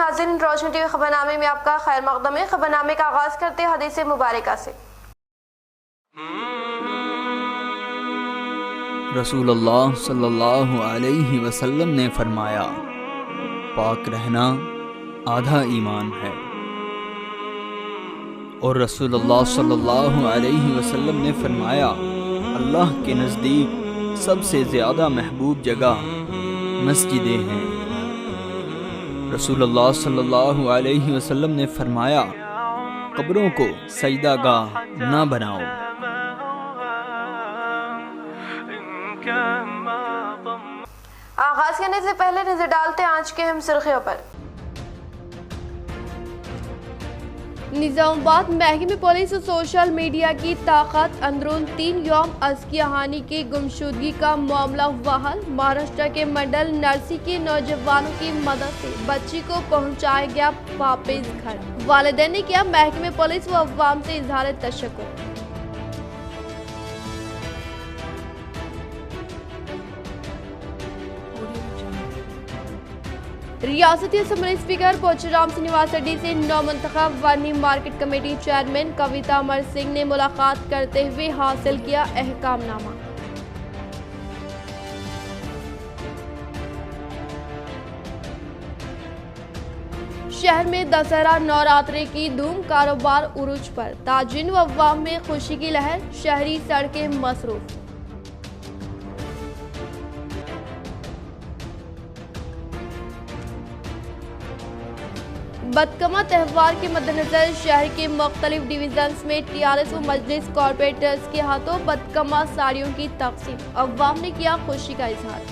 ناظرین، روشنی T V خبرنامے میں آپ کا خیر مقدم ہے۔ خبرنامے کا آغاز کرتے ہیں حدیث مبارکہ سے۔ رسول اللہ صلی اللہ علیہ وسلم نے فرمایا، پاک رہنا آدھا ایمان ہے۔ اور رسول اللہ صلی اللہ علیہ وسلم نے فرمایا، اللہ کے نزدیک سب سے زیادہ محبوب جگہ مسجدیں ہیں۔ رسول اللہ صلی اللہ علیہ وسلم نے فرمایا، قبروں کو سجدہ گاہ نہ بناؤ۔ آغاز کرنے سے پہلے نظر ڈالتے ہیں آج کے اہم سرخیوں پر۔ نظام آباد محکمہ پولیس اور سوشل میڈیا کی طاقت، اندرون 3 یوم ازکیہ ہانی کی گمشدگی کا معاملہ بحال۔ مہاراشٹر کے منڈل نرسی کے نوجوانوں کی مدد سے بچی کو پہنچایا گیا واپس گھر۔ والدین نے کیا محکمہ پولیس و عوام سے اظہار تشکر۔ ریاستی اسمبلی اسپیکر پوچورام سرینواس ریڈی سے نو منتخب ورنی مارکیٹ کمیٹی چیئرمین کویتا امر سنگھ نے ملاقات کرتے ہوئے حاصل کیا احکام نامہ۔ شہر میں دسہرہ نوراترے کی دھوم، کاروبار عروج پر، تاجرین و عوام میں خوشی کی لہر، شہری سڑکیں مصروف۔ بدکما تہوار کے مدنظر شہر کے مختلف ڈویژنز میں TRS و مجلس کارپوریٹرز کے ہاتھوں بدکما ساڑیوں کی تقسیم، عوام نے کیا خوشی کا اظہار۔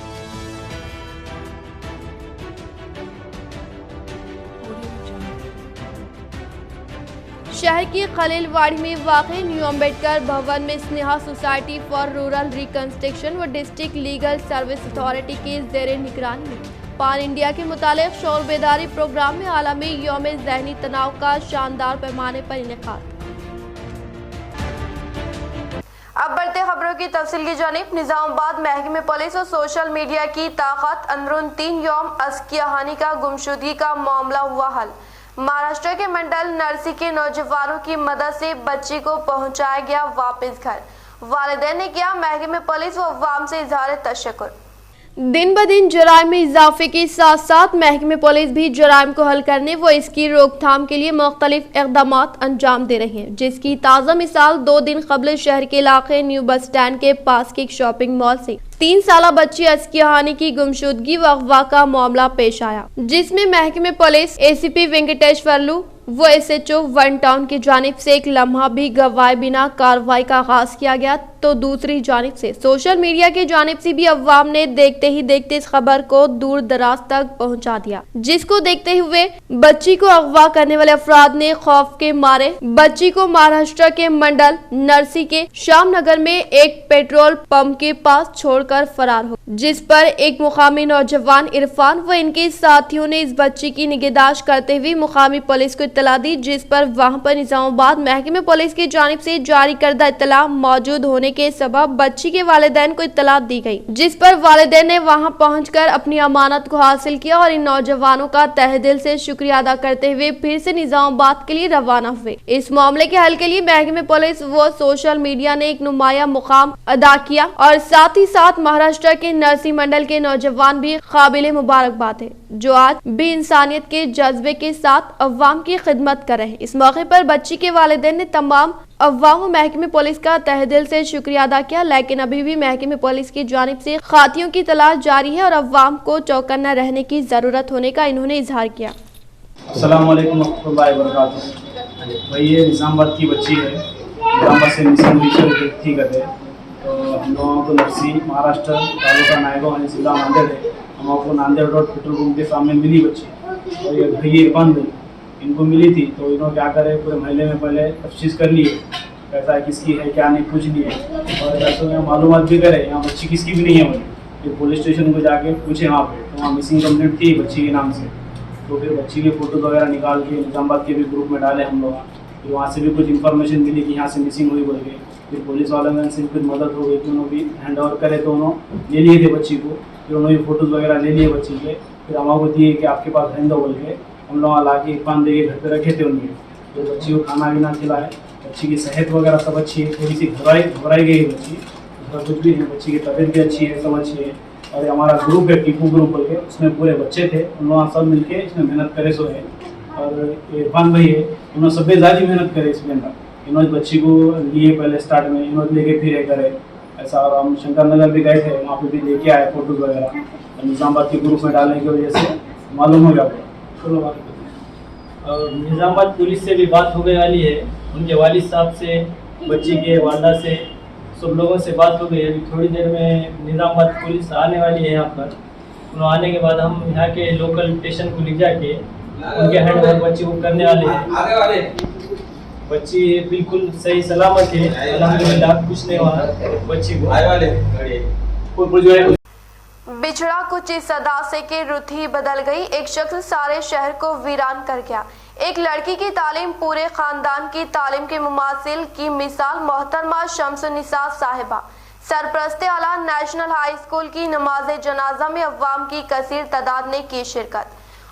شہر کی خلیل واڑی میں واقع نیو امبیڈکر بھون میں سنیہا سوسائٹی فار رورل ریکنسٹرکشن و ڈسٹرکٹ لیگل سروس اتھارٹی کے زیر نگرانی میں پان انڈیا کے متعلق شعور بیداری پروگرام میں عالمی یوم ذہنی تناؤ کا شاندار پیمانے پر انعقاد۔ اب بڑھتے خبروں کی تفصیل کی جانب۔ نظام آباد محکمہ پولیس اور سوشل میڈیا کی طاقت، اندرون 3 یوم ازکیہ ہانی کا گمشدگی کا معاملہ ہوا حل۔ مہاراشٹر کے منڈل نرسی کے نوجوانوں کی مدد سے بچی کو پہنچایا گیا واپس گھر۔ والدین نے کیا محکمہ پولیس و عوام سے اظہار تشکر۔ دن بدن جرائم میں اضافے کے ساتھ ساتھ محکمہ پولیس بھی جرائم کو حل کرنے و اس کی روک تھام کے لیے مختلف اقدامات انجام دے رہے ہیں، جس کی تازہ مثال 2 دن قبل شہر کے علاقے نیو بس سٹینڈ کے پاس کے ایک شاپنگ مال سے 3 سالہ بچی ازکیہ ہانی کی گمشدگی و اغوا کا معاملہ پیش آیا، جس میں محکمہ پولیس ACP وینکٹیشورلو وہ SHO 1 ٹاؤن کی جانب سے ایک لمحہ بھی گوائے بنا کارروائی کا آغاز کیا گیا، تو دوسری جانب سے سوشل میڈیا کی جانب سے بھی عوام نے دیکھتے ہی دیکھتے اس خبر کو دور دراز تک پہنچا دیا، جس کو دیکھتے ہوئے بچی کو اغوا کرنے والے افراد نے خوف کے مارے بچی کو مہاراشٹر کے منڈل نرسی کے شام نگر میں ایک پیٹرول پمپ کے پاس چھوڑ کر فرار ہو، جس پر ایک مقامی نوجوان عرفان و ان کے ساتھیوں نے اس بچی کی نگہداشت کرتے ہوئے مقامی پولیس کو اطلاع دی، جس پر وہاں پر نظام آباد محکمہ پولیس کی جانب سے جاری کردہ اطلاع موجود ہونے کے سبب بچی کے والدین کو اطلاع دی گئی، جس پر والدین نے وہاں پہنچ کر اپنی امانت کو حاصل کیا اور ان نوجوانوں کا تہہ دل سے شکریہ ادا کرتے ہوئے پھر سے نظام آباد کے لیے روانہ ہوئے۔ اس معاملے کے حل کے لیے محکمہ پولیس و سوشل میڈیا نے ایک نمایاں مقام ادا کیا اور ساتھ ہی ساتھ مہاراشٹر کے نرسی منڈل کے نوجوان بھی قابل مبارکباد ہے، جو آج بھی انسانیت کے جذبے کے ساتھ عوام کی خدمت کر رہے ہیں۔ اس موقع پر بچی کے والدین نے تمام عوام و محکمہ پولیس کا تہہ دل سے شکریہ ادا کیا، لیکن ابھی بھی محکمہ پولیس کی جانب سے قاتلوں کی تلاش جاری ہے اور عوام کو چوکنا رہنے کی ضرورت ہونے کا انہوں نے اظہار کیا۔ السلام علیکم ورحمۃ اللہ وبرکاتہ۔ بھائی یہ نظام آباد کی بچی ہے، نظام آباد سے مسنگ تھی کرتے، تو ہم لوگوں کو نرسی مہاراشٹر تعلقہ نائگاؤں ضلع ناندیڑ ہے، ہم آپ کو ناندیڑ روڈ پیٹرول پمپ کے سامنے ملی بچی، اور یہ بھائی عرفان بھائی ان کو ملی تھی، تو انہوں کیا کرے پورے محلے میں پہلے تفتیش کر لی ہے، کیسا کس کی ہے کیا نہیں کچھ نہیں ہے، اور جیسے یہاں معلومات بھی کرے یہاں بچی کس کی بھی نہیں ہے، بھائی پھر پولیس اسٹیشن کو جا کے پوچھے وہاں پہ، تو وہاں مسنگ کمپلیٹ تھی بچی کے نام سے، تو پھر بچی کے فوٹوز وغیرہ نکال کے نظام آباد کے بھی گروپ میں ڈالے ہم لوگ، پھر وہاں سے بھی کچھ انفارمیشن ملی کہ یہاں سے مسنگ ہوئی بول کے، پھر پولیس والوں میں سے پھر مدد ہو گئی کہ انہوں بھی ہینڈ اوور کرے، تو انہوں لے لیے تھے بچی کو، پھر انہوں نے فوٹوز وغیرہ لے لیے بچی کے، پھر ہم کو دیے کہ آپ کے پاس رہنے دو بول کے، हम लोग ला के पान दे के घर पे रखे थे उनके, तो बच्ची को खाना पीना खिलाए। बच्ची की सेहत वगैरह सब अच्छी है, थोड़ी सी घबराई गई बच्ची, उसका कुछ भी नहीं, बच्ची की तबीयत भी अच्छी है, सब अच्छी है। और ये हमारा ग्रुप है टीपू ग्रुप बोल के, उसमें पूरे बच्चे थे, उन लोग सब मिलके इसमें मेहनत करे सो है। और इरफान भाई है, उन्होंने सब ज़्यादा मेहनत करे इसके अंदर, इन्होंने बच्ची को लिए पहले स्टार्ट में, इन्होंने लेके फिर करे ऐसा। और हम शंकर नगर भी गए थे, वहाँ पे भी लेके आए फोटोज वगैरह, निज़ामाबाद के ग्रुप में डालने की वजह से मालूम हो गया। चलो बात करते हैं। और निज़ामाबाद पुलिस से भी बात हो गई वाली है, उनके वालिद साहब से, बच्ची के वालदा से, सब लोगों से बात हो गई है। अभी थोड़ी देर में निज़ामाबाद पुलिस आने वाली है यहाँ पर। उन्होंने आने के बाद हम यहाँ के लोकल स्टेशन को ले जाके उनके हैंड ओवर बच्ची को करने वाले हैं। बच्ची बिल्कुल सही सलामत है, अल्हम्दुलिल्लाह, कुछ नहीं हुआ बच्ची को। बिछड़ा कुछ इस अदा से कि रुत ही बदल गई, एक शख्स सारे शहर को वीरान कर गया। एक लड़की की तालीम पूरे खानदान की तालीम के मुमासिल की मिसाल मोहतरमा शम्सुन्निसा साहिबा सरपरस्ते आला नेशनल हाई स्कूल की नमाज जनाजा में अव्वाम की कसीर तादाद ने की शिरकत।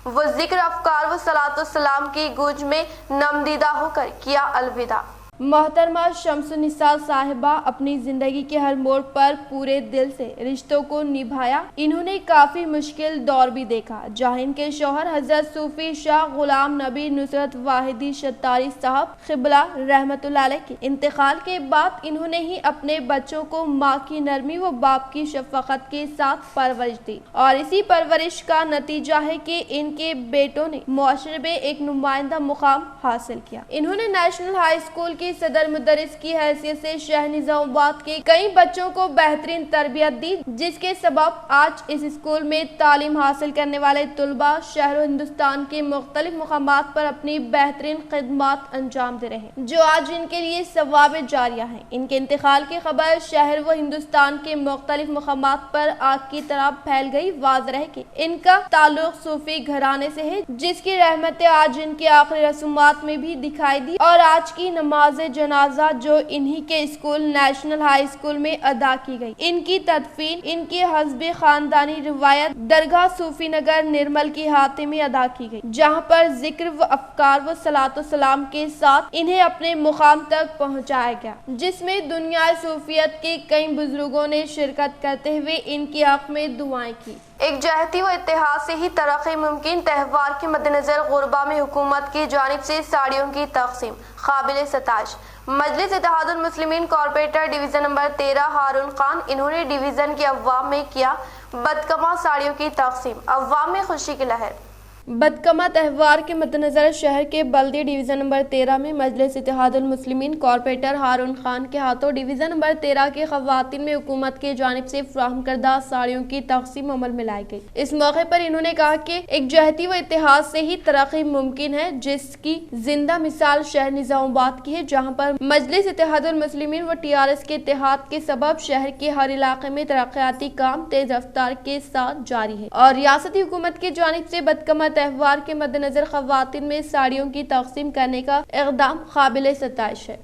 वो जिक्र अफकार व सलातुस्सलाम की गूंज में नमदीदा होकर किया अलविदा। मोहतरमा शम्सुन्निसा साहिबा अपनी जिंदगी के हर मोड़ पर पूरे दिल से रिश्तों को निभाया। इन्होंने काफी मुश्किल दौर भी देखा, जहाँ इनके शौहर हजरत सूफी शाह गुलाम नबी नुसरत वाहिदी शत्तारी साहब क़िबला रहमतुल्लाह अलैह के इंतकाल के बाद इन्होंने ही अपने बच्चों को माँ की नरमी व बाप की शफकत के साथ परवरिश दी। और इसी परवरिश का नतीजा है कि इनके बेटों ने मुआशरे में एक नुमाइंदा मुकाम हासिल किया। इन्होंने नेशनल हाई स्कूल की सदर मुदर्रिस की हैसियत से शहर निजामाबाद के कई बच्चों को बेहतरीन तरबियत दी, जिसके सबब आज इस स्कूल में तालीम हासिल करने वाले तुलबा शहर हिंदुस्तान के मुख्तलिफ मुकामात पर अपनी बेहतरीन खिदमात अंजाम दे रहे हैं, जो आज इनके लिए सवाब जारिया है। इनके इंतकाल की खबर शहर व हिंदुस्तान के मुख्तलिफ मुकामात पर आग की तरह फैल गई। वाज़ेह कि इनका ताल्लुक सूफी घराने से है, जिसकी रहमतें आज इनकी आखिरी रसूमात में भी दिखाई दी। और आज की नमाज जनाजा जो इन्हीं के स्कूल नेशनल हाई स्कूल में अदा की गई, इनकी तदफीन इनकी हस्बे खानदानी रिवायत दरगाह सूफी नगर निर्मल की हाथे में अदा की गई, जहां पर जिक्र व अफकार व सलातो-सलाम के साथ इन्हें अपने मुकाम तक पहुंचाया गया, जिसमें दुनिया सूफियत के कई बुजुर्गों ने शिरकत करते हुए इनकी हक में दुआएं की। एक जहती व इत्तेहाद से ही तरक्की मुमकिन। त्यौहार के मद्देनजर गुरबा में हुकूमत की जानिब से साड़ियों की तकसीम काबिल सताइश। मजलिस Ittehadul Muslimeen corporator division number 13 हारून खान, इन्होंने डिवीजन के अव्वाम में किया बदकमा साड़ियों की तकसीम। अव्वाम में खुशी की लहर। बदकमा त्यौहार के मद्देनजर शहर के बल्दी डिवीजन नंबर 13 में मजलिस इत्तेहादुल मुस्लिमीन कॉर्पोरेटर हारून खान के हाथों डिवीजन नंबर 13 के खवातीन में हुकूमत की जानिब से फराहम करदा साड़ियों की तकसीम अमल में लाई गई। इस मौके पर इन्होंने कहा कि एक जहती व इत्तेहाद से ही तरक्की मुमकिन है, जिसकी जिंदा मिसाल शहर निजामाबाद की है, जहाँ पर मजलिस इत्तेहादुल मुस्लिमीन व TRS के इत्तेहाद के सबब शहर के हर इलाके में तरक्याती काम तेज रफ्तार के साथ जारी है। और रियासती हुकूमत की जानिब से बदकमा त्यौहार के मद्देनजर खवातीन में साड़ियों की तकसीम करने का इक़दाम काबिल सताइश है।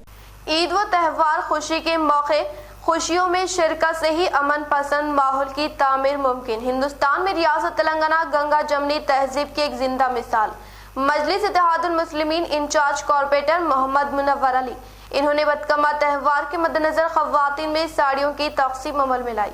ईद व त्यौहार खुशी के मौके खुशियों में शिरकत से ही अमन पसंद माहौल की तामीर मुमकिन। हिंदुस्तान में रियासत तेलंगाना गंगा जमनी तहजीब की एक जिंदा मिसाल। मजलिस इत्तेहादुल मुस्लिमीन इंचार्ज कॉर्पोरेटर मोहम्मद मुनव्वर अली, इन्होंने बदकमा त्यौहार के मद्देनजर खवातीन में साड़ियों की तकसीम अमल में लाई।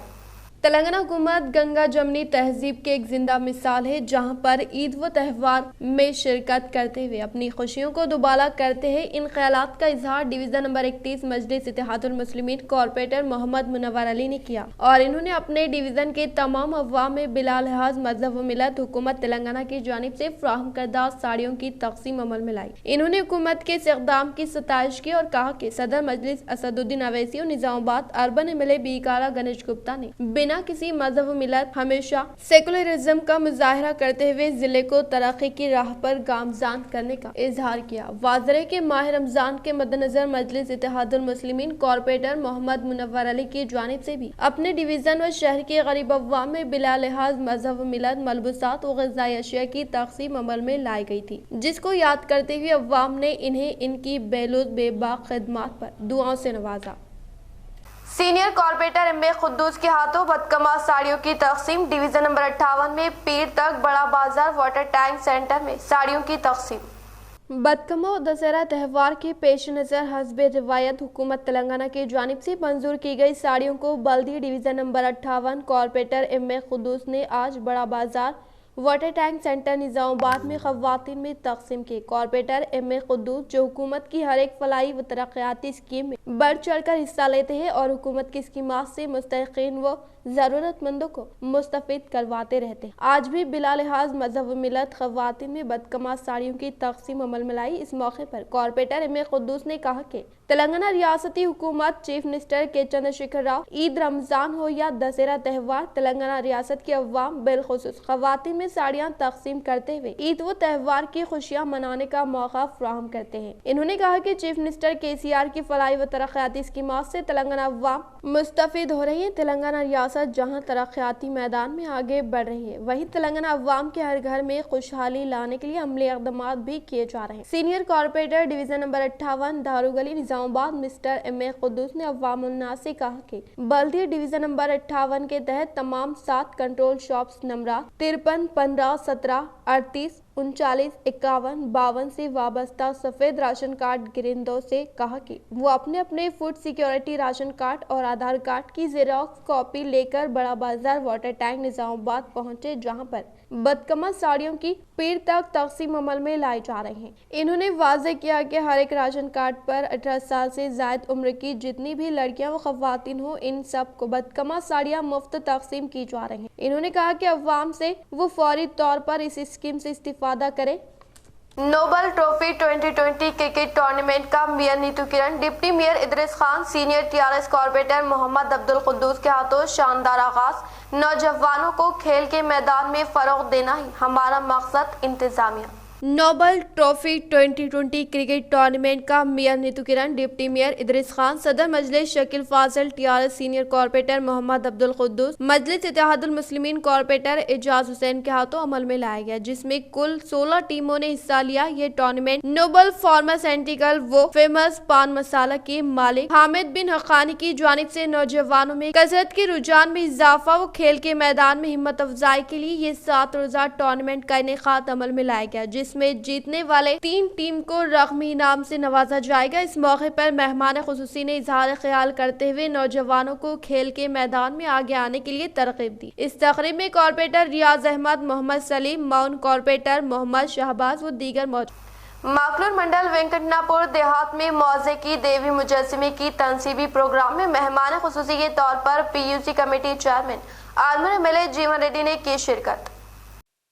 तेलंगाना हुकूमत गंगा जमनी तहजीब के एक जिंदा मिसाल है, जहां पर ईद व त्यौहार में शिरकत करते हुए अपनी खुशियों को दुबाला करते हैं। इन ख्यालात का इजहार डिवीजन नंबर 31 मजलिस इत्तेहादुल मुस्लिमीन कॉर्पोरेटर मोहम्मद मुनव्वर अली ने किया और इन्होंने अपने डिवीजन के तमाम अवाम में बिला लिहाज मजहब व मिलत हुकूमत तेलंगाना की जानिब से फराहम करदा साड़ियों की तकसीम अमल में लाई। इन्होंने हुकूमत के इस इक़दाम की सताइश की और कहा कि सदर मजलिस असदुद्दीन अवैसी और निजामाबाद अर्बन MLA बीकारा गणेश गुप्ता ने बिना किसी मजहब व मिलत हमेशा सेकुलरिज्म का मुजाहरा करते हुए जिले को तरक्की की राह पर गामजान करने का इजहार किया। वाज़ेह के माह रमजान के मद्देनजर मजलिस इत्तेहादुल मुस्लिमीन कॉर्पोरेटर मोहम्मद मुनव्वर अली की जानिब से भी अपने डिवीजन व शहर के गरीब अवाम में बिला लिहाज मजहब व मिलत मलबूसात व ग़िज़ाई अशिया की तकसीम अमल में लाई गई थी, जिसको याद करते हुए अवाम ने इन्हें इनकी बेलूस बेबाक खिदमात पर दुआओं से नवाजा। Senior corporator MA. खुद्दूस के हाथों बदकमा साड़ियों की तकसीम। डिवीजन नंबर 58 में पीर तक बड़ा बाजार वाटर टैंक सेंटर में साड़ियों की तकसीम। बदकमा और दशहरा त्यौहार के पेश नज़र हस्बे रिवायत हुकूमत तेलंगाना की जानिब से मंजूर की गई साड़ियों को बल्दी division number 58 corporator MA. Khuddus ने आज बड़ा बाजार वाटर टैंक सेंटर निजामाबाद में खवातीन में तकसीम की। Corporator MA. खुद्दूस जो हुकूमत की हर एक फलाही व तरक्याती स्कीम में बढ़ चढ़ कर हिस्सा लेते हैं और हुकूमत की स्कीमात से मुस्तहिकीन व जरूरतमंदों को मुस्तफिद करवाते रहते हैं। आज भी बिला लिहाज मजहब व मिलत खवातीन में बदकमा साड़ियों की तकसीम अमल में लाई। इस मौके पर कॉर्पोरेटर एम.ए. खुद्दूस ने कहा कि तेलंगाना रियासती हुकूमत चीफ मिनिस्टर के चंद्रशेखर राव ईद रमजान हो या दशहरा त्यौहार, तेलंगाना रियासत के अवाम बिलखुसूस खवातीन में साड़ियाँ तकसीम करते हुए ईद व त्यौहार की खुशियाँ मनाने का मौका फराहम करते हैं। इन्होंने कहा कि चीफ मिनिस्टर KCR की फलाही व तरक्याती स्कीमात से तेलंगाना अवाम मुस्तफिद हो रही है। तेलंगाना रियासत जहाँ तरक्याती मैदान में आगे बढ़ रही है, वहीं तेलंगाना अवाम के हर घर में खुशहाली लाने के लिए अमली इक़दामात भी किए जा रहे हैं। Senior corporator division number 58 Darugali Nizamabad mister M A. Khuddus ने अवाम उन्नास से कहा कि बल्दी डिवीजन नंबर 58 के तहत तमाम 7 कंट्रोल शॉप्स नंबर 53, 15, 17, 38, 39, 51, 52 से वाबस्ता सफेद राशन कार्ड गिरिंदों से कहा कि वो अपने अपने फूड सिक्योरिटी राशन कार्ड और आधार कार्ड की जेरोक्स कॉपी लेकर बड़ा बाजार वाटर टैंक निजामाबाद पहुंचे, जहां पर बदकमा साड़ियों की पीर तक तकसीम अमल में लाई जा रही हैं। इन्होंने वाज़ेह किया कि हर एक राशन कार्ड पर 18 साल से ज़ायद उम्र की जितनी भी लड़कियां व खवातीन हो, इन सब को बदकमा साड़ियां मुफ्त तकसीम की जा रही हैं। इन्होंने कहा कि अवाम से वो फौरी तौर पर इस स्कीम से इस्तिफादा करे। नोबल ट्रॉफी 2020 क्रिकेट टूर्नामेंट का mayor Neetu Kiran, deputy mayor Idris Khan, senior TRS corporator Mohammed Abdul Khuddus के हाथों शानदार आगाज। नौजवानों को खेल के मैदान में फरोग देना ही हमारा मकसद। इंतजामिया नोबल ट्रॉफी 2020 क्रिकेट टूर्नामेंट का mayor Neetu Kiran, deputy mayor Idris Khan, सदर Majlis Shakeel Fazil, TRS senior corporator Mohammed Abdul Khuddus, Majlis Ittehadul Muslimeen corporator Ejaz Hussain के हाथों अमल में लाया गया, जिसमें कुल 16 टीमों ने हिस्सा लिया। ये टूर्नामेंट नोबल फार्मास्यूटिकल वो फेमस पान मसाला के मालिक हामिद बिन हक्कानी की जानिब से नौजवानों में कसरत के रुझान में इजाफा व खेल के मैदान में हिम्मत अफजाई के लिए ये 7 रोजा टूर्नामेंट का इनेकाद अमल में लाया गया, जिसमें जीतने वाले 3 टीम को रकमी इनाम से नवाजा जाएगा। इस मौके पर मेहमान खुसूसी ने इजहार ख्याल करते हुए नौजवानों को खेल के मैदान में आगे आने के लिए तरगीब दी। इस तकरीब में कॉर्पोरेटर रियाज अहमद, मोहम्मद सलीम, माउन कॉर्पोरेटर मोहम्मद शहबाज व दीगर मौजूद। माकलूर मंडल वेंकटनापुर देहात में मौजे की देवी मुजस्सिमे की तनसीबी प्रोग्राम में मेहमान खुसूसी के तौर पर PUC committee chairman Armoor MLA Jeevan Reddy ने की शिरकत।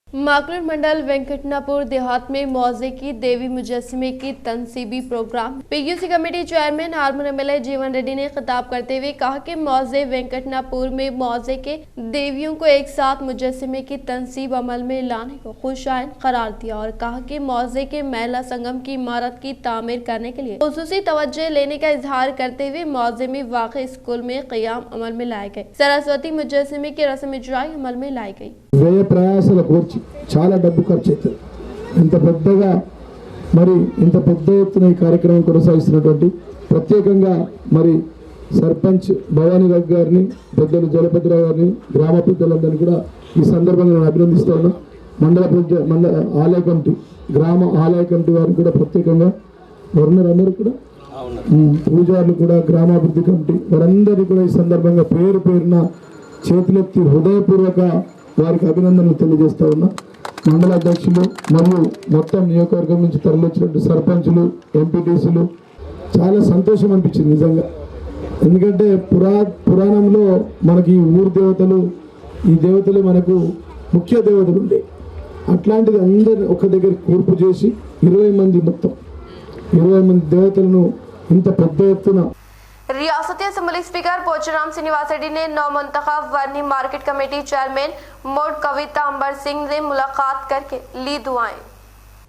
माकलूर मंडल वेंकटनापुर देहात में मौजे की देवी मुजस्सिमे की तनसीबी program PUC committee chairman Armoor MLA Jeevan Reddy ने खिताब करते हुए कहा कि मौजे वेंकटनापुर में मौजे के देवियों को एक साथ मुजस्सिमे की तनसीब अमल में लाने को खुशाइन करार दिया और कहा कि मौजे के महिला संगम की इमारत की तामीर करने के लिए खुसूसी तवज्जो लेने का इजहार करते हुए मौजे में वाक़ स्कूल में क़याम अमल में लाए गए। सरस्वती मुजस्सिमे की रस्म इजराई अमल में लाई गई। వ్యయ ప్రయాసాల కూర్చి చాలా డబ్బు ఖర్చు అవుతుంది। ఇంత పెద్ద ఎత్తున ఈ కార్యక్రమం కొనసాగిస్తున్నటువంటి ప్రత్యేకంగా మరి సర్పంచ్ భవానీ రావు గారిని, పెద్దలు జలపతిరావు గారిని, గ్రామ పెద్దలందరినీ కూడా ఈ సందర్భంగా నేను అభినందిస్తున్నాను। మండల ఆలయ కమిటీ, గ్రామ ఆలయ కమిటీ వారిని కూడా ప్రత్యేకంగా అందరూ కూడా పూజారులు కూడా, గ్రామాభివృద్ధి కమిటీ వారందరినీ కూడా ఈ సందర్భంగా పేరు పేరున చేతులెత్తి హృదయపూర్వక వారికి అభినందనలు తెలియజేస్తా ఉన్నా। మండల అధ్యక్షులు మరియు మొత్తం నియోజకవర్గం నుంచి తరలించినట్టు సర్పంచులు, ఎంపీటీసీలు చాలా సంతోషం అనిపించింది నిజంగా। ఎందుకంటే పురాణంలో మనకి ఊరు దేవతలు, ఈ దేవతలు మనకు ముఖ్య దేవతలు ఉండే, అట్లాంటిది అందరు ఒక దగ్గర కూర్పు చేసి 20 మంది దేవతలను ఇంత పెద్ద ఎత్తున रियासती असम्बली स्पीकर पोचराम श्रीनिवास रेड्डी ने नौ मुंतखब वर्नी मार्केट कमेटी चेयरमैन मोड कविता अंबर सिंह से मुलाकात करके ली दुआएं।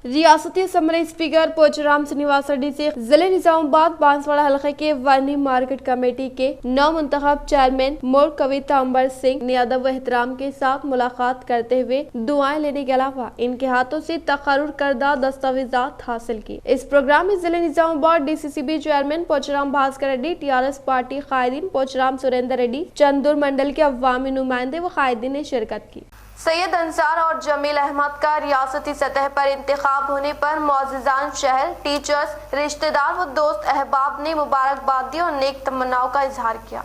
रियासती असम्बली स्पीकर पोचराम श्रीनिवास रेड्डी से जिले निजामाबाद बांसवाड़ा हलके के वर्नी मार्केट कमेटी के नौ मुंतखब चेयरमैन मोर कविता अंबर सिंह ने अदब व एहतराम के साथ मुलाकात करते हुए दुआएं लेने के अलावा इनके हाथों से तकर्रुर करदा दस्तावेजात हासिल की। इस प्रोग्राम में जिले Nizamabad DCCB chairman Pocharam Bhaskar Reddy, TRS party कायदीन पोचराम सुरेंद्र रेड्डी, चंदूर मंडल के अवामी नुमाइंदे व कायदीन ने शिरकत की। सैयद अंसार और जमील अहमद का रियासती सतह पर इंतखाब होने पर मुअज़्ज़िज़ान शहर, टीचर्स, रिश्तेदार व दोस्त अहबाब ने मुबारकबाद दी और नेक तमन्नाओं का इजहार किया।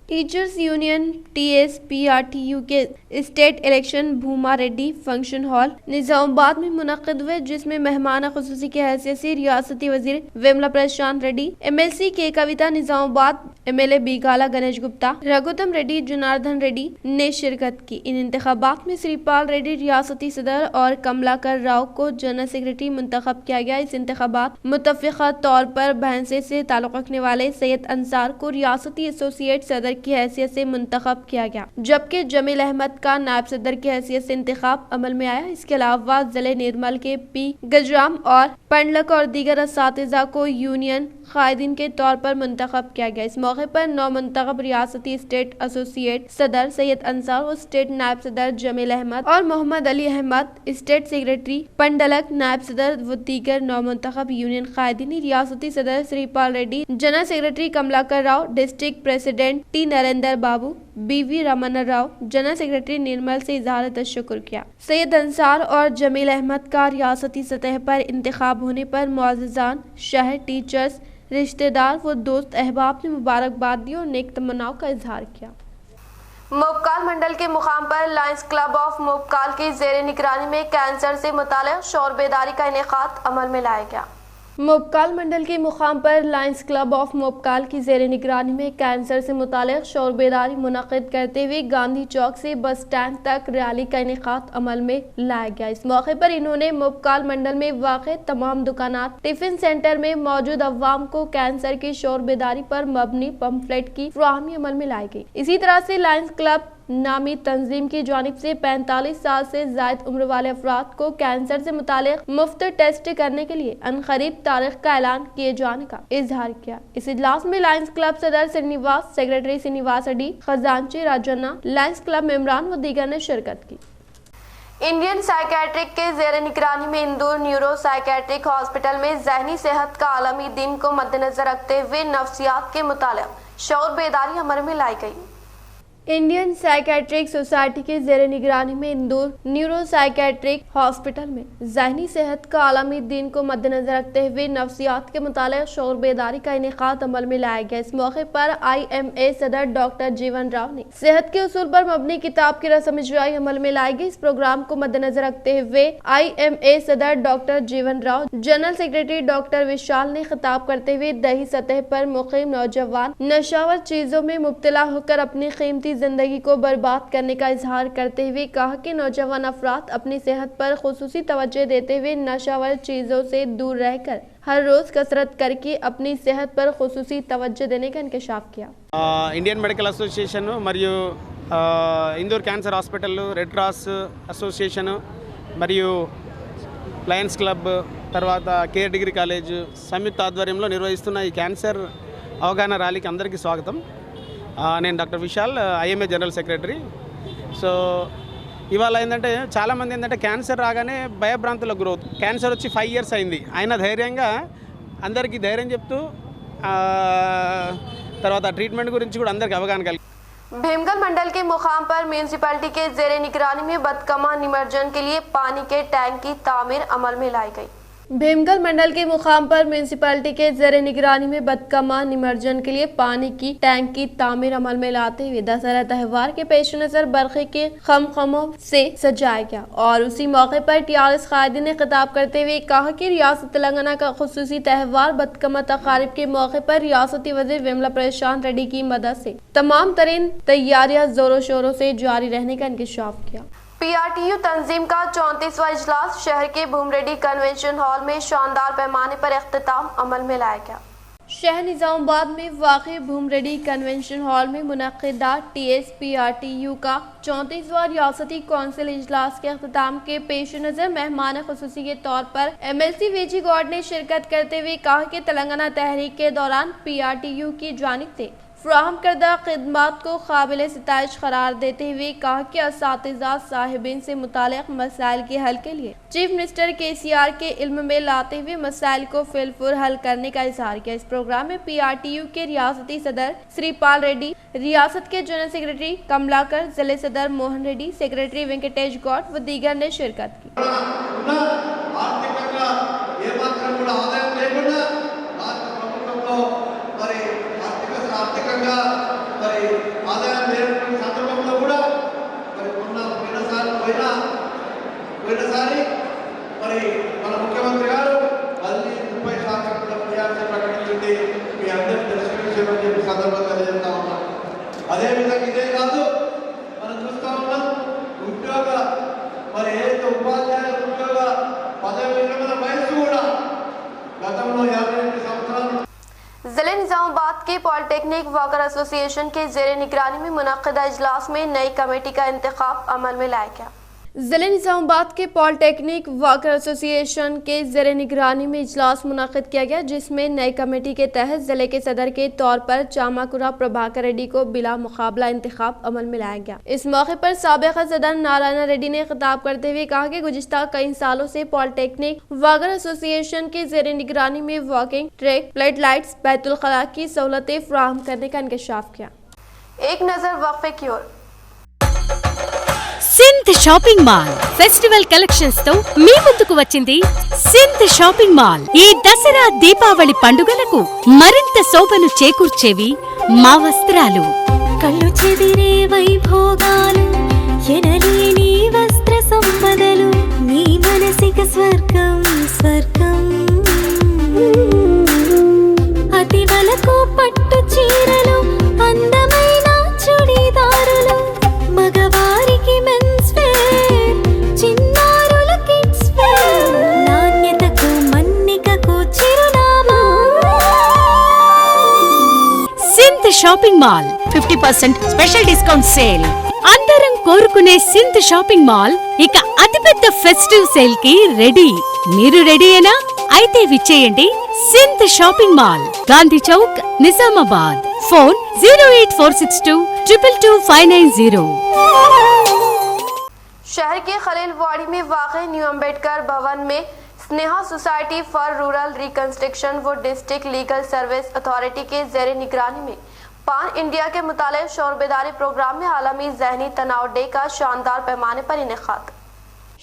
टीचर्स यूनियन TSPRTU के स्टेट इलेक्शन भूमा रेड्डी फंक्शन हॉल निजामाबाद में मुनक़िद हुए, जिसमें मेहमान ख़ुसूसी की हैसियत से रियासती वज़ीर विमला प्रशांत रेड्डी, MLC के कविता निजामाबाद, MLA बीगाला गणेश गुप्ता, रघुतम रेड्डी, जनार्दन रेड्डी ने शिरकत की। इन इंतखाबात में श्रीपाल रेड्डी रियासती सदर और कमलाकर राव को जनरल सेक्रेटरी मुंतखब किया गया। इस इंतखाबात मुतफ़िक़ा तौर पर भैंसे से ताल्लुक़ रखने वाले सैयद अंसार को रियासती एसोसिएट सदर की हैसियत से मुंतखब किया गया, जबकि जमील अहमद का नायब सदर की हैसियत से इंतखाब अमल में आया। इसके अलावा जिले निर्मल के P गजराम और पंडलक और दीगर असातिज़ा को यूनियन कायदीन के तौर पर मुंतखब किया गया। इस मौके पर नौ मुंतखब रियासती स्टेट एसोसिएट सदर सैयद अंसार और स्टेट नायब सदर जमील अहमद और मोहम्मद अली अहमद, स्टेट सेक्रेटरी पंडलक, नायब सदर व दीगर नौ मुंतखब यूनियन कायदीन, रियासती सदर Sripal Reddy, general secretary Kamalakar Rao, district president T Narender Babu, BV Raman Rao, general secretary Nirmal से इजहार तशक्कुर किया। सैयद अंसार और जमील अहमद का रियासती सतह पर इंतखाब होने पर मुअज़्ज़िज़ान शहर, टीचर्स, रिश्तेदार व दोस्त अहबाब ने मुबारकबाद दी और नेक तमन्नाओं का इजहार किया। मोबकाल मंडल के मुकाम पर लायंस क्लब ऑफ मोबकाल की ज़ेर निगरानी में कैंसर से मुताल्लिक़ शौर बेदारी का इनेकाद अमल में लाया गया। मोबकाल मंडल के मुकाम पर लायंस क्लब ऑफ मोबकाल की ज़ेर निगरानी में कैंसर से मुताल्लिक़ शौर बेदारी मुनक़िद करते हुए गांधी चौक से बस स्टैंड तक रैली का इनेकाद अमल में लाया गया। इस मौके पर इन्होंने मोबकाल मंडल में वाक़े तमाम दुकानात, टिफिन सेंटर में मौजूद अवाम को कैंसर की शौर बेदारी पर मबनी पम्फलेट की फराहमी अमल में लाई गई। इसी तरह से लायंस क्लब नामी तंजीम की जानिब से 45 साल से ज़ायद उम्र वाले अफराद को कैंसर से मुताल्लिक़ मुफ्त टेस्ट करने के लिए अनक़रीब तारीख का ऐलान किए जाने का इजहार किया। इस इजलास में लायंस क्लब सदर श्रीनिवास, सेक्रेटरी श्रीनिवास रेड्डी, खजांची राजन्ना, लायंस क्लब मेंबरान व दीगर ने शिरकत की। इंडियन साइकेट्रिक के ज़ेर निगरानी में इंदौर न्यूरो साइकेट्रिक हॉस्पिटल में ज़हनी सेहत का आलमी दिन को मद्देनजर रखते हुए नफ्सियात के मुताल्लिक़ शौर बेदारी अमल में लाई गई। इंडियन साइकेट्रिक सोसाइटी के ज़ेर निगरानी में इंदौर न्यूरो साइकेट्रिक हॉस्पिटल में ज़हनी सेहत का आलमी दिन को मद्देनजर रखते हुए नफ्सियात के मुताल्लिक़ शौर बेदारी का इनेकाद अमल में लाया गया। इस मौके पर IMA सदर डॉक्टर जीवन राव ने सेहत के उसूल पर मबनी किताब की रस्म इजराई अमल में लाई गई। इस प्रोग्राम को मद्देनजर रखते हुए IMA सदर डॉक्टर जीवन राव, जनरल सेक्रेटरी डॉक्टर विशाल ने खिताब करते हुए दही सतह पर मुक़ीम नौजवान नशावर चीजों में मुब्तला होकर अपनी कीमती जिंदगी को बर्बाद करने का इजहार करते हुए कहा कि नौजवान अफराद अपनी सेहत पर खुसूसी तवज्जो देते हुए नशावर चीज़ों से दूर रहकर हर रोज़ कसरत करके अपनी सेहत पर खुसूसी तवज्जो देने का इंकशाफ किया। इंडियन मेडिकल एसोसिएशन మరియు Indur cancer hospital, red cross association మరియు లయన్స్ క్లబ్, తర్వాత కేర్ డిగ్రీ కాలేజ్ సంయుక్త ఆధ్వర్యంలో నిర్వహిస్తున్న ఈ క్యాన్సర్ అవగాహన ర్యాలీకి అందరికీ స్వాగతం। నేను doctor Vishal, IMA general secretary. So ఇవాళ ఏంటంటే చాలామంది ఏంటంటే క్యాన్సర్ రాగానే భయభ్రాంతులకు గురవుతుంది। క్యాన్సర్ వచ్చి 5 years అయింది, అయినా ధైర్యంగా అందరికీ ధైర్యం చెప్తూ తర్వాత ట్రీట్మెంట్ గురించి కూడా అందరికీ అవగాహన కలిగి। भीमगढ़ मंडल के मुकाम पर म्यूनिसिपैलिटी के ज़ेरे निगरानी में बदकमा निमज्जन के लिए पानी के टैंक की तामीर अमल में लाई गई। भीमगढ़ मंडल के मुकाम पर म्यूनिसिपैलिटी के ज़ेरे निगरानी में बदकमा निमज्जन के लिए पानी की टैंक की तामीर अमल में लाते हुए दशहरा त्यौहार के पेश नज़र बरक़े के खमखमों से सजाया गया और उसी मौके पर TRS कायदीन ने खिताब करते हुए कहा कि रियासत तेलंगाना का खुसूसी त्यौहार बदकमा तकारीब के मौके पर रियासती वज़ीर विमला प्रशांत रेड्डी की मदद से तमाम तरीन तैयारियां जोरों शोरों से जारी रहने का इंकशाफ किया। PRTU तंजीम का 34वां इजलास शहर के भूमरेड्डी कन्वेंशन हॉल में शानदार पैमाने पर इख्तिताम अमल में लाया गया। शहर निजामाबाद में वाक़ भूमरेड्डी कन्वेंशन हॉल में मुनक़िदा TSPRTU का 34वां रियासती कौंसिल इजलास के अख्ताम के पेश नज़र मेहमान ख़ुसूसी के तौर पर MLC वेजी गॉड ने शिरकत करते हुए कहा कि तेलंगाना तहरीक के दौरान PRTU की जानिब से फ्राहम करदा खिदमात को काबिल सिताइश करार देते हुए कहा कि असातिज़ा साहिबीन से मुतालिक मसाइल के हल के लिए चीफ मिनिस्टर KCR के इल्म में लाते हुए मसाइल को फिलफुर हल करने का इजहार किया। इस प्रोग्राम में PRTU के रियासती सदर श्रीपाल रेड्डी, रियासत के जनरल सेक्रेटरी कमलाकर, जिले सदर मोहन रेड्डी, सेक्रेटरी वेंकटेश गौड व दीगर ने शिरकत की। పోయినసారి మరి మన ముఖ్యమంత్రి గారు మళ్ళీ 30% ప్రయాసం ప్రకటించింది మీ అందరికీ తెలిసిన విషయం అని చెప్పి సందర్భంగా తెలియజేస్తా ఉన్నాం. అదేవిధంగా ఇదే కాదు మనం చూస్తా ఉన్నాం ఉద్యోగ మరి ఏదైతే ఉపాధ్యాయుల ఉద్యోగ పదవి విరమణ వయసు కూడా గతంలో 52 సంవత్సరాలు. जिले निजामाबाद के पॉलिटेक्निक वर्कर एसोसिएशन के जेर निगरानी में मुनक़िदा इजलास में नई कमेटी का इंतखाब अमल में लाया गया। जिले निजामाबाद के पॉलिटेक्निक वर्कर एसोसिएशन के जेर निगरानी में इजलास मुनक़िद किया गया, जिसमें नई कमेटी के तहत जिले के सदर के तौर पर चामाकुरा प्रभाकर रेड्डी को बिला मुकाबला इंतखाब अमल में लाया गया। इस मौके पर साबिक़ा सदर नारायण रेड्डी ने खिताब करते हुए कहा कि गुज़िश्ता कई सालों से पॉलिटेक्निक वर्कर एसोसिएशन के जेर निगरानी में walking track, flood lights, Betul खला की सहूलतें फराहम करने का इंकशाफ किया। एक नज़र वक्फे की ओर। సింత్ షాపింగ్ మాల్ ఫెస్టివల్ కలెక్షన్స్ తో మీ ముందుకు వచ్చింది సింత్ షాపింగ్ మాల్. ఈ దసరా దీపావళి పండుగలకు మరింత శోభను చేకూర్చేవి మా వస్త్రాలు. కళ్ళు చెదిరే వైభోగాలు, ఎనలేని వస్త్ర సంపదలు, నీ మనసిక స్వర్గం స్వర్గం. అతి వలకు పట్టు చీరలు, అందమైన చుడిదారులు, మగవారికి మెన్స్ వేర్, చిన్నారుల కిడ్స్ వేర్, నాణ్యతకు మన్నికకు చిరునామా synth shopping mall 50% special discount sale. అందరం కోరుకునే సింత్ షాపింగ్ మాల్ ఇక అతిపెద్ద ఫెస్టివ్ సేల్ కి రెడీ. మీరు రెడీయేనా? అయితే విచ్చేయండి సింత్ shopping mall, Gandhi Chowk, Nizamabad. Phone 08462 222 590. शहर के खलीलवाड़ी में वाक़ न्यू अम्बेडकर भवन में Sneha society for rural reconstruction व डिस्ट्रिक्ट लीगल सर्विस अथॉरिटी के जेर निगरानी में पान इंडिया के मुतालिक शौर बेदारी प्रोग्राम में आलमी ज़हनी तनाव डे का शानदार पैमाने पर इनेकाद।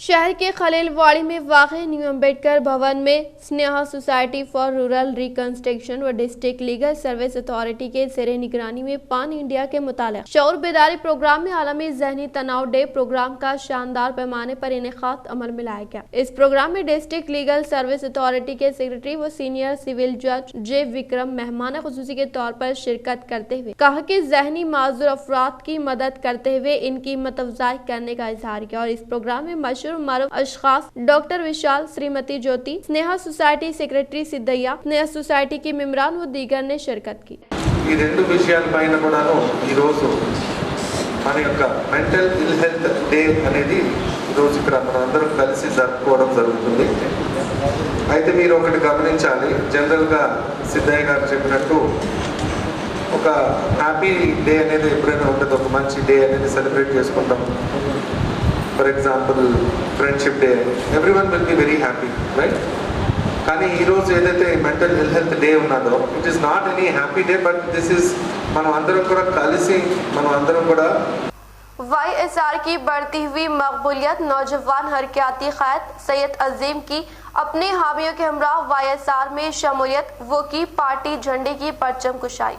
शहर के खलीलवाड़ी में वाक़ न्यू अम्बेडकर भवन में Sneha society for rural reconstruction व डिस्ट्रिक्ट लीगल सर्विस अथॉरिटी के जेर निगरानी में पान इंडिया के मुतालिक शौर बेदारी प्रोग्राम में आलमी ज़हनी तनाव डे प्रोग्राम का शानदार पैमाने पर इनेकाद अमल में लाया गया। इस प्रोग्राम में डिस्ट्रिक्ट लीगल सर्विस अथॉरिटी के सेक्रेटरी व सीनियर सिविल जज जे विक्रम मेहमान ख़ुसूसी के तौर पर शिरकत करते हुए कहा कि ज़हनी माजूर अफराद की मदद करते हुए इनकी मतअफ़ज़ाई करने का इजहार किया। और इस प्रोग्राम में मशहूर मारूफ अशखास doctor Vishal, Shrimati Jyoti, Sneha society secretary Siddaiah, Sneha society की मेम्बरान व दीगर ने शिरकत की। ఈ రెండు విషయాలపైన కూడాను ఈరోజు మన యొక్క మెంటల్ ఇల్ హెల్త్ డే అనేది ఈరోజు ఇక్కడ మనందరం కలిసి జరుపుకోవడం జరుగుతుంది. అయితే మీరు ఒకటి గమనించాలి, జనరల్గా సిద్ధయ్య గారు చెప్పినట్టు ఒక హ్యాపీ డే అనేది ఎప్పుడైనా ఉంటుంది, ఒక మంచి డే అనేది సెలబ్రేట్ చేసుకుంటాం. For example friendship day, everyone will be very happy, right? కానీ ఈరోజు ఏదైతే మెంటల్ ఇల్ హెల్త్ డే ఉన్నదో it is not any happy day, but this is మనం అందరం కూడా కలిసి మనం అందరం కూడా YSR की बढ़ती हुई मकबूलियत, नौजवान हरकयाती क़ायद सैयद अजीम की अपने हामियों के हमरा YSR में शमूलियत, वो की पार्टी झंडे की परचम कुशाई।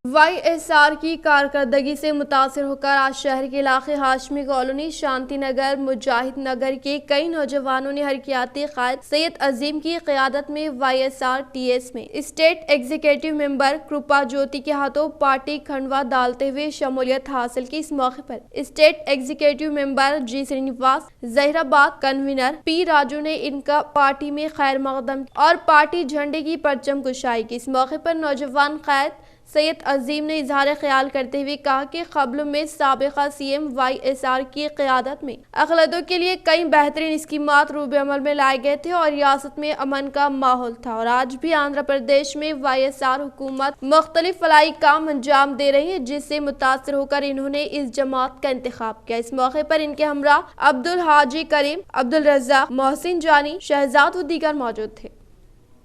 YSR की कारकर्दगी से मुतासिर होकर आज शहर के इलाके हाशमी कॉलोनी, शांति नगर, मुजाहिद नगर के कई नौजवानों ने हरकियाती कायद सैयद अजीम की क़यादत में YSR TS में स्टेट एग्जीक्यूटिव मेंबर कृपा ज्योति के हाथों पार्टी खंडवा डालते हुए शमूलियत हासिल की। इस मौके पर state executive member G Srinivas, Zaheerabad convener P Raju ने इनका पार्टी में खैर मकदम और पार्टी झंडे की परचम कुशाई की। इस मौके पर नौजवान कायद सैयद अजीम ने इजहार ख्याल करते हुए कहा कि क़ब्ल में साबिक़ा CM YSR की क़यादत में अक़लियतों के लिए कई बेहतरीन स्कीमात रूबे अमल में लाए गए थे और रियासत में अमन का माहौल था और आज भी आंध्र प्रदेश में YSR हुकूमत मुख्तलिफ फलाई काम अंजाम दे रही है, जिससे मुतासिर होकर इन्होंने इस जमात का इंतखाब किया। इस मौके पर इनके हमरा अब्दुल हाजी करीम, अब्दुल रज़ा, मोहसिन जानी, शहजाद व दीगर मौजूद थे।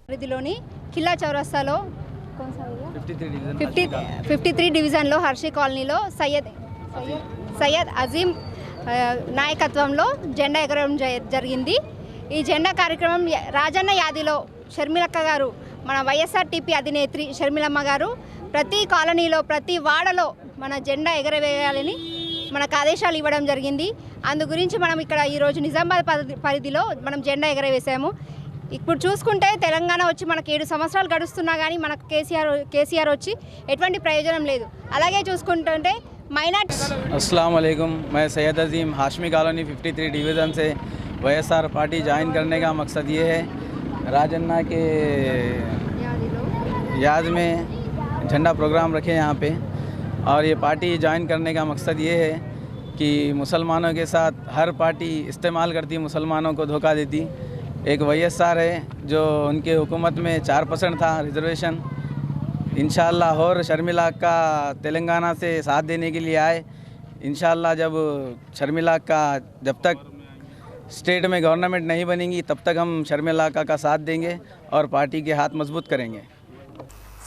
పరిధిలోని ఖిల్లా చౌరస్తాలో 53 డివిజన్లో హర్షి కాలనీలో సయ్యద్ అజీం నాయకత్వంలో జెండా ఎగరడం జరిగింది। ఈ జెండా కార్యక్రమం రాజన్న యాదిలో షర్మిలక్క గారు, మన వైఎస్ఆర్టీపీ అధినేత్రి షర్మిలమ్మ గారు ప్రతి కాలనీలో ప్రతి వాడలో మన జెండా ఎగరవేయాలని మనకు ఆదేశాలు ఇవ్వడం జరిగింది। అందు గురించి మనం ఇక్కడ ఈరోజు నిజామాబాద్ పరిధిలో మనం జెండా ఎగరవేసాము। ఇప్పుడు చూసుకుంటే తెలంగాణ వచ్చి మనకు 7 సంవత్సరాలు గడుస్తున్నా కానీ మనకు కేసీఆర్ వచ్చి ఎటువంటి ప్రయోజనం లేదు। అలాగే చూసుకుంటుంటే अस्सलाम वालेकुम, मैं सैयद अजीम हाशमी कॉलोनी 53 डिवीज़न से YSR पार्टी ज्वाइन करने का मकसद ये है, राजन्ना के याद में झंडा प्रोग्राम रखे यहाँ पे और ये पार्टी ज्वाइन करने का मकसद ये है कि मुसलमानों के साथ हर पार्टी इस्तेमाल करती, मुसलमानों को धोखा देती। एक YSR है जो उनके हुकूमत में 4% था रिजर्वेशन, इंशाअल्लाह और शर्मिला का तेलंगाना से साथ देने के लिए आए। इंशाअल्लाह जब शर्मिला का जब तक स्टेट में गवर्नमेंट नहीं बनेगी तब तक हम शर्मिला का साथ देंगे और पार्टी के हाथ मजबूत करेंगे।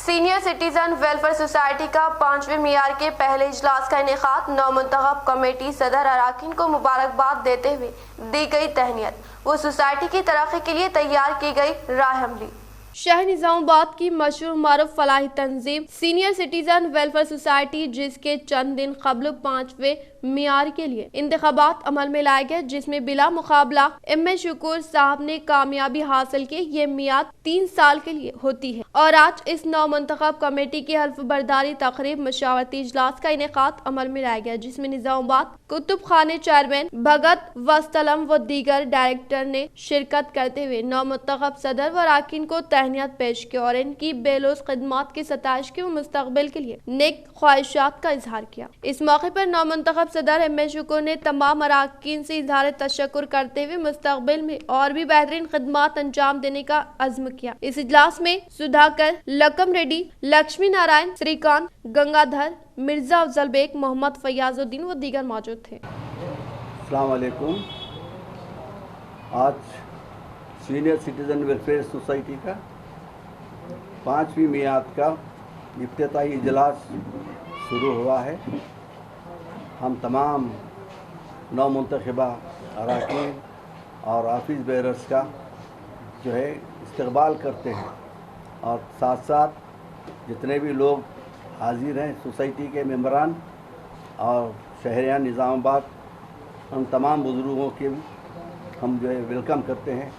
सीनियर सिटीजन वेलफेयर सोसाइटी का 5वें मियार के पहले इजलास का इनेकाद नौमुंतखब कमेटी सदर अराकीन को मुबारकबाद देते हुए दी गई तहनीत वो सोसाइटी की तरक्की के लिए तैयार की गई राह अमली। शहर निजामाबाद की मशहूर मारूफ फलाही तंजीम सीनियर सिटीजन वेलफेयर सोसाइटी, जिसके चंद दिन कबल 5वें मियार के लिए इंतखाबात अमल में लाए गए, जिसमें बिला मुकाबला M.A. शुकूर साहब ने कामयाबी हासिल की। ये मियाद 3 साल के लिए होती है और आज इस नौ मुंतखब कमेटी की हल्फ बर्दारी तकरीब मशावरती इजलास का इनेकाद अमल में लाया गया, जिसमें निजामाबाद कुतुब खाने चेयरमैन भगत वस्तलम व दीगर डायरेक्टर ने शिरकत करते हुए नौ मुंतखब सदर व अराकीन को तहनीत पेश की और इनकी बेलोस खिदमात की सताइश की व मुस्तकबिल के लिए नेक ख्वाहिशात का इजहार किया। इस मौके पर नौ मुंतखब सदर M.A. शुकूर ने तमाम अराकीन से इजहार तशक्कुर करते हुए मुस्तकबिल में और भी बेहतरीन खिदमात अंजाम देने का अज़्म किया। इस इजलास में सुधाकर, लकम रेड्डी, लक्ष्मी नारायण, श्रीकांत, गंगाधर, मिर्जा अफजल बेग, मोहम्मद फयाजुद्दीन व दीगर मौजूद थे। अस्सलाम वालेकुम। आज सीनियर सिटीजन वेलफेयर सोसाइटी का 5वीं मियाद का इफ्तिताही इजलास शुरू हुआ है। हम तमाम नौ मुंतखबा अराकीन और ऑफिस बेरर्स का जो है इस्तकबाल करते हैं और साथ साथ जितने भी लोग हाजिर हैं सोसाइटी के मेंबरान और शहरियान निज़ामाबाद, उन तमाम बुज़ुर्गों के हम जो है वेलकम करते हैं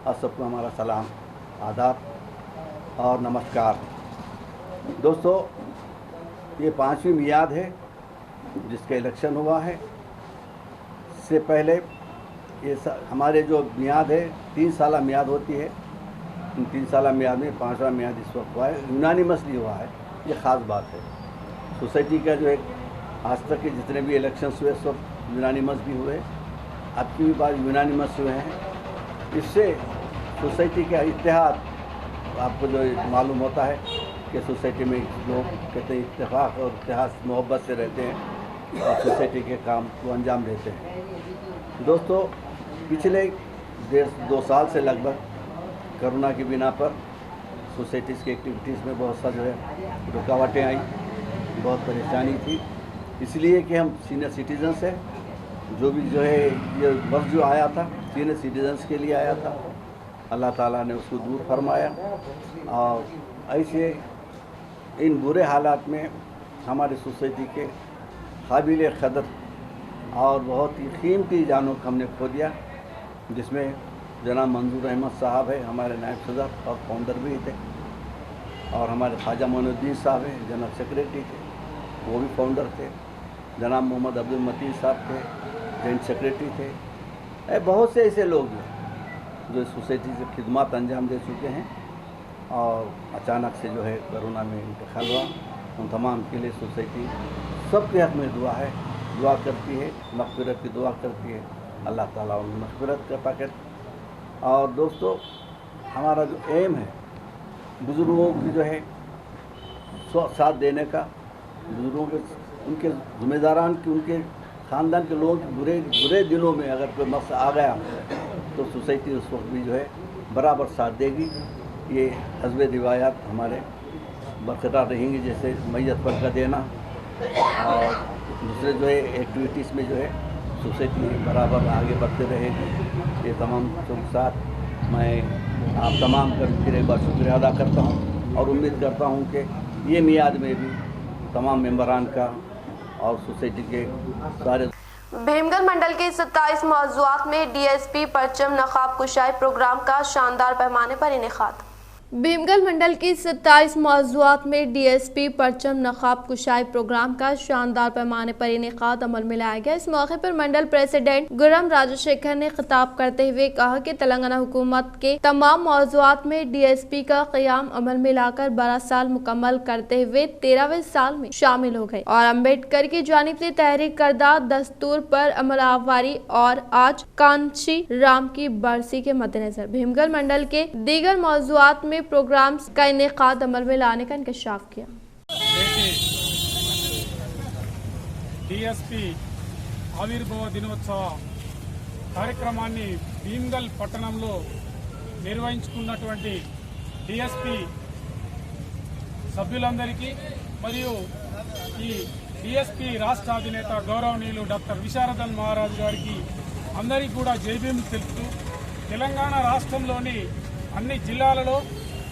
और सबको हमारा सलाम, आदाब और नमस्कार। दोस्तों, ये 5वीं मियाद है जिसका इलेक्शन हुआ है। इससे पहले ये हमारे जो मियाद है 3 साल मियाद होती है, इन 3 साल मियाद में 5वां मियाद इस वक्त हुआ है, यूनानिमसली हुआ है। ये ख़ास बात है। सोसाइटी का जो एक आज तक के जितने भी इलेक्शंस हुए सब यूनानिमस भी हुए, अब की भी बात यूनानिमस हुए हैं। इससे सोसाइटी का इत्तेहाद आपको जो मालूम होता है कि सोसाइटी में लोग कहते हैं इत्तेफाक और इत्तेहाद मोहब्बत से रहते हैं और सोसाइटी के काम को अंजाम देते हैं। दोस्तों, पिछले 1.5-2 साल से लगभग कोरोना की बिना पर सोसाइटीज़ की एक्टिविटीज़ में बहुत सा जो है रुकावटें आई, बहुत परेशानी थी। इसलिए कि हम सीनियर सिटीजन्स हैं, जो भी जो है ये वक्त जो आया था सीनियर सिटीजन्स के लिए आया था, अल्लाह ताला ने उसको दूर फरमाया और ऐसे इन बुरे हालात में हमारी सोसाइटी के काबिल क़दर और बहुत ही कीमती जानों को हमने खो दिया, जिसमें जनाब मंजूर अहमद साहब है, हमारे नायब सदर और फाउंडर भी थे, और हमारे ख्वाजा मोइनुद्दीन साहब हैं, जनरल सेक्रेटरी थे, वो भी फाउंडर थे, जनाब मोहम्मद अब्दुल मतीन साहब थे, जॉइंट सेक्रेटरी थे। बहुत से ऐसे लोग जो सोसाइटी से खिदमत अंजाम दे चुके हैं, और अचानक से जो है कोरोना में इंतकाल हुआ। उन तमाम के लिए सोसाइटी सबके हक़ में दुआ करती है, मग़फ़िरत की दुआ करती है, अल्लाह ताला उन्हें मग़फ़िरत करता है। और दोस्तों, हमारा जो एम है बुज़ुर्गों की जो है साथ देने का, बुज़ुर्गों के उनके ज़िम्मेदारान की, उनके ख़ानदान के लोगों के बुरे दिनों में अगर कोई मसला आ गया तो सोसाइटी उस वक्त भी जो है बराबर साथ देगी। ये हज़्ब रिवायात हमारे बरकरार रहेंगी, जैसे मैयत पर का देना और दूसरे जो है एक्टिविटीज़ में जो है सोसाइटी बराबर आगे बढ़ते रहेगी। ये तमाम के साथ मैं आप तमाम का फिर एक बार शुक्रिया अदा करता हूँ, और उम्मीद करता हूँ कि ये मियाद में भी तमाम मेंबरान का और सोसाइटी के सारे। भीमगढ़ मंडल के 27 मौज़ूआत में डीएसपी परचम नकाब कुशाई प्रोग्राम का शानदार पैमाने पर इनेकाद। भीमगढ़ मंडल की 27 मौज़ूआत में डीएसपी परचम नकाब कुशाई प्रोग्राम का शानदार पैमाने पर इनेकाद अमल में लाया गया। इस मौके पर मंडल प्रेसिडेंट गुरम राजशेखर ने खिताब करते हुए कहा कि तेलंगाना हुकूमत के तमाम मौज़ूआत में डीएसपी का क़याम अमल में लाकर 12 साल मुकम्मल करते हुए 13वें साल में शामिल हो गए, और अम्बेडकर की जानिब से तहरीर करदा दस्तूर पर अमलावरी और आज कांची राम की बरसी के मद्देनजर भीमगढ़ मंडल के दीगर मौज़ूआत में प्रोग्राम्स का इनेकाद अमल में लाने का इंकशाफ किया। डीएसपी ఆవిర్భావ దినోత్సవ కార్యక్రమాన్ని భీమ్గల్ పట్టణంలో నిర్వహించుకున్నటువంటి డీఎస్పీ సభ్యులందరికీ మరియు ఈ డీఎస్పీ రాష్ట్ర అధినేత గౌరవనీయులు డాక్టర్ విశారదన్ మహారాజ్ గారికి అందరికీ కూడా జైభీం తెలుపుతూ తెలంగాణ రాష్ట్రంలోని అన్ని జిల్లాలలో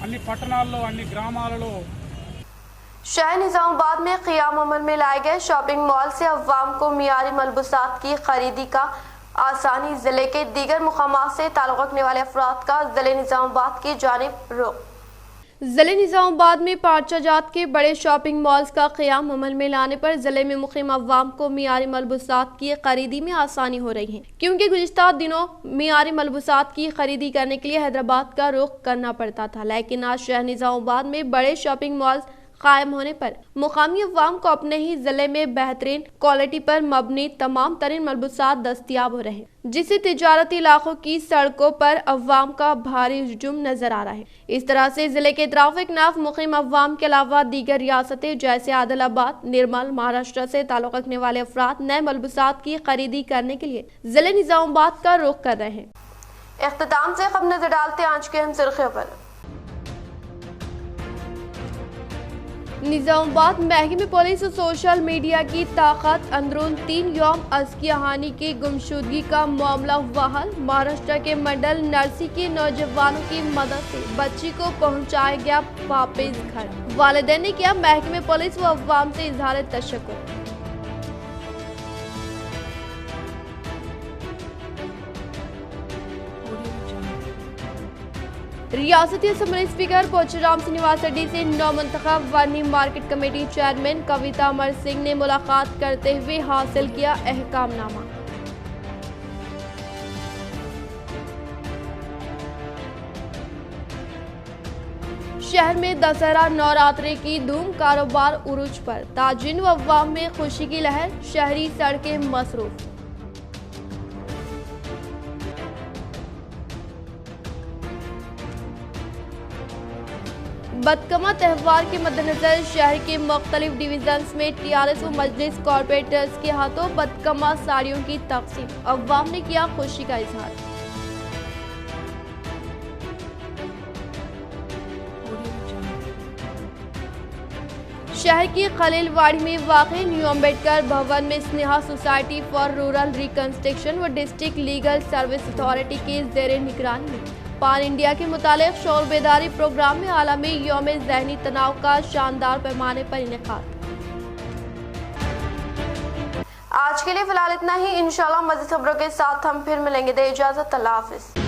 अन्य पట్టణాల్లో अन्य ग्रामाలలో शहर निजामाबाद में क़याम अमल में लाए गए शॉपिंग मॉल से अवाम को मियारी मलबूसात की खरीदी का आसानी। जिले के दीगर मुकामात से ताल्लुक़ रखने वाले अफराद का जिले निजामाबाद की जानिब रुख। जिले निजामाबाद में पार्चा जात के बड़े शॉपिंग मॉल्स का क़याम अमल में लाने पर जिले में मुक़ीम अवाम को मियारी मलबूसात की खरीदी में आसानी हो रही है, क्योंकि गुज़िश्ता दिनों मियारी मलबूसात की खरीदी करने के लिए हैदराबाद का रुख करना पड़ता था, लेकिन आज शहर निजामाबाद में बड़े शॉपिंग मॉल्स कायम होने पर मुकामी अवाम को अपने ही जिले में बेहतरीन क्वालिटी पर मबनी तमाम तरीन मलबूसात दस्तियाब हो रहे हैं, जिससे तिजारती इलाकों की सड़कों पर अवाम का भारी हुजूम नजर आ रहा है। इस तरह से जिले के ट्रैफिक नाफ मुकीम अवाम के अलावा दीगर रियासतें जैसे आदिलाबाद, निर्मल, महाराष्ट्र से ताल्लुक़ रखने वाले अफराद नए मलबूसात की खरीदी करने के लिए जिले निजामाबाद का रुख कर रहे हैं। इख्तिताम से खबर नजर डालते आज के हम सुर्खियों पर। निजामाबाद महकमे में पुलिस और सोशल मीडिया की ताकत, अंदरून 3 यौम अस्किया हानि की गुमशुदगी का मामला हुआ हल। महाराष्ट्र के मंडल नरसी के नौजवानों की मदद से बच्ची को पहुंचाया गया वापस घर। वालिदैन ने किया महकमे पुलिस व अवाम से इजहार तशक्कुर। रियासती असम्बली स्पीकर पोचराम श्रीनिवास रेड्डी से नौमंतखब वर्नी मार्केट कमेटी चेयरमैन कविता अमर सिंह ने मुलाकात करते हुए हासिल किया अहकामनामा। शहर में दशहरा नवरात्रे की धूम, कारोबार उरूज पर, ताजिन व अवाम में खुशी की लहर, शहरी सड़कें मसरूफ। बदकमा त्यौहार के मद्देनजर शहर के मुख्तलिफ डिवीजन्स में टीआरएस व मजलिस कॉरपोरेटर्स के हाथों बदकमा साड़ियों की तकसीम, अवाम ने किया खुशी का इजहार। शहर की खलीलवाड़ी में वाक़ई न्यू अम्बेडकर भवन में Sneha society for rural reconstruction व डिस्ट्रिक्ट लीगल सर्विस अथॉरिटी के ज़ेरे निगरानी में पान इंडिया के मुतालिक शौर बेदारी प्रोग्राम में आलमी यौम ज़हनी तनाव का शानदार पैमाने पर इनेकाद। आज के लिए फिलहाल इतना ही। इंशाल्लाह मज़ीद खबरों के साथ हम फिर मिलेंगे। दे इजाज़त, अल्लाह हाफिज़।